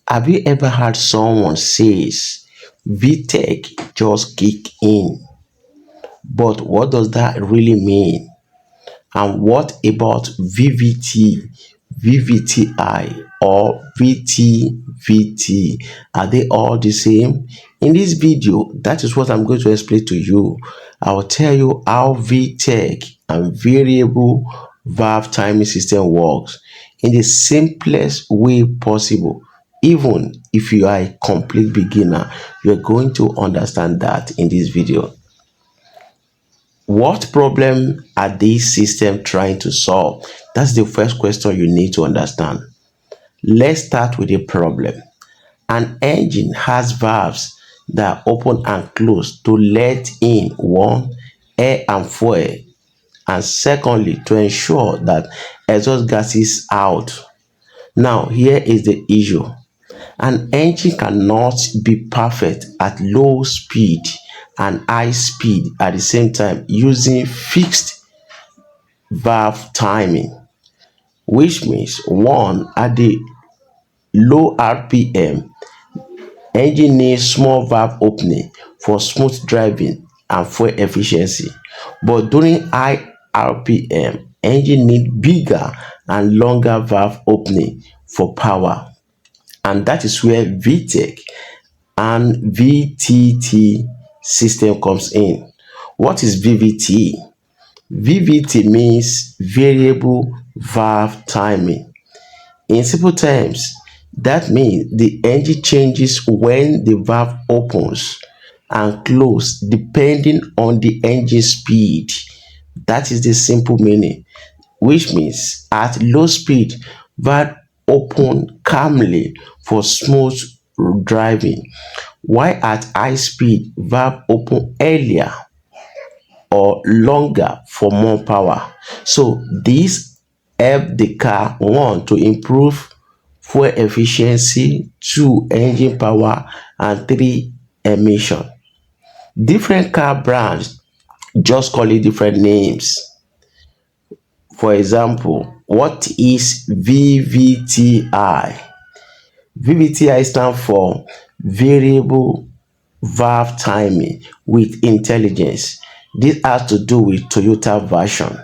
Have you ever heard someone says VTEC just kick in? But what does that really mean? And what about VVT, VVTI, or VTVT? Are they all the same? In this video, that is what I'm going to explain to you. I will tell you how VTEC and variable valve timing system works in the simplest way possible. Even if you are a complete beginner, you're going to understand that in this video. What problem are these systems trying to solve? That's the first question you need to understand. Let's start with the problem. An engine has valves that open and close to let in one, air and fuel, and secondly, to ensure that exhaust gas is out. Now, here is the issue. An engine cannot be perfect at low speed and high speed at the same time using fixed valve timing, which means one, at the low RPM, engine needs small valve opening for smooth driving and fuel efficiency, but during high RPM, engine need bigger and longer valve opening for power. And that is where VTEC and VTT system comes in. What is VVT? VVT means variable valve timing. In simple terms, that means the engine changes when the valve opens and closes depending on the engine speed. That is the simple meaning, which means at low speed, valve open calmly for smooth driving, while at high speed, valve open earlier or longer for more power. So this help the car, one, to improve fuel efficiency, two, engine power, and three, emission. Different car brands just call it different names. For example, what is VVTI? VVTI stands for variable valve timing with intelligence. This has to do with Toyota version.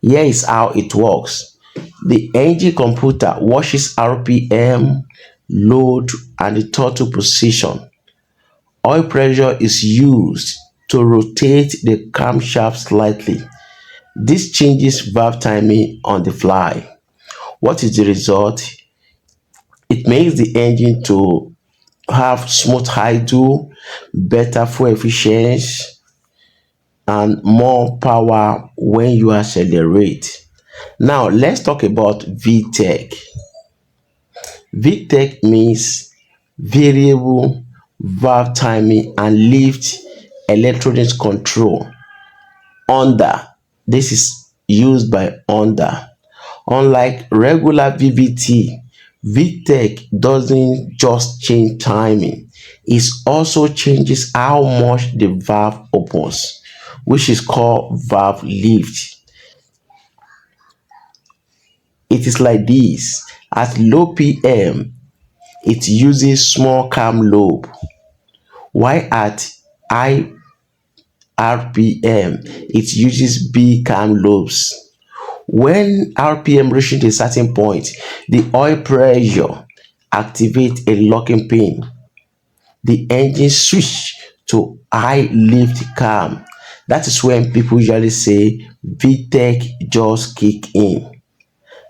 Here is how it works. The engine computer watches RPM, load, and the throttle position. Oil pressure is used to rotate the camshaft slightly. This changes valve timing on the fly. What is the result? It makes the engine to have smooth idle, better fuel efficiency, and more power when you accelerate. Now, let's talk about VTEC. VTEC means variable valve timing and lift electronics control. Under, this is used by under. Unlike regular VVT, VTEC doesn't just change timing, it also changes how much the valve opens, which is called valve lift. It is like this. At low PM, it uses small cam lobe, while at high RPM, it uses big cam lobes. When RPM reaches a certain point, the oil pressure activates a locking pin. The engine switch to high lift cam. That is when people usually say VTEC just kick in.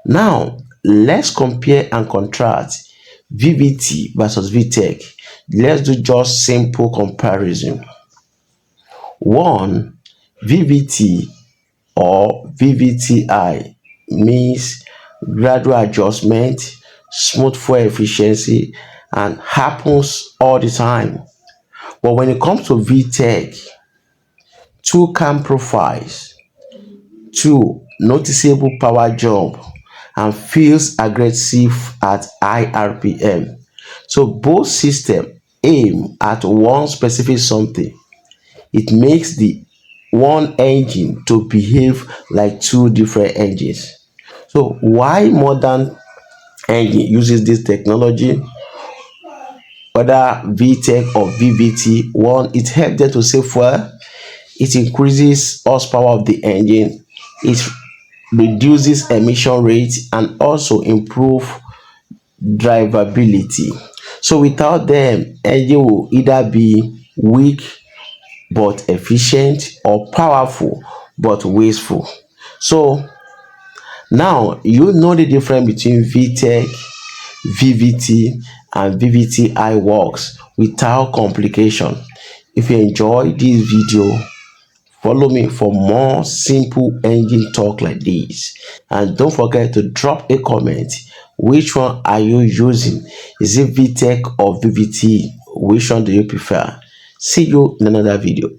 Now, let's compare and contrast VVT versus VTEC. Let's do just simple comparison. One, VVT or VVTI means gradual adjustment, smooth fuel efficiency, and happens all the time. But when it comes to VTEC, two cam profiles, two, noticeable power jump, and feels aggressive at high RPM. So both systems aim at one specific something. It makes the one engine to behave like two different engines. So why modern engine uses this technology? whether VTEC or VVT. One, it helps them to save fuel, it increases horsepower of the engine, it reduces emission rate, and also improve drivability. So without them, engine will either be weak but efficient, or powerful but wasteful. So now you know the difference between VTEC, VVT, and VVTi works without complication. If you enjoy this video, follow me for more simple engine talk like this. And don't forget to drop a comment. Which one are you using? Is it VTEC or VVT? Which one do you prefer? See you in another video.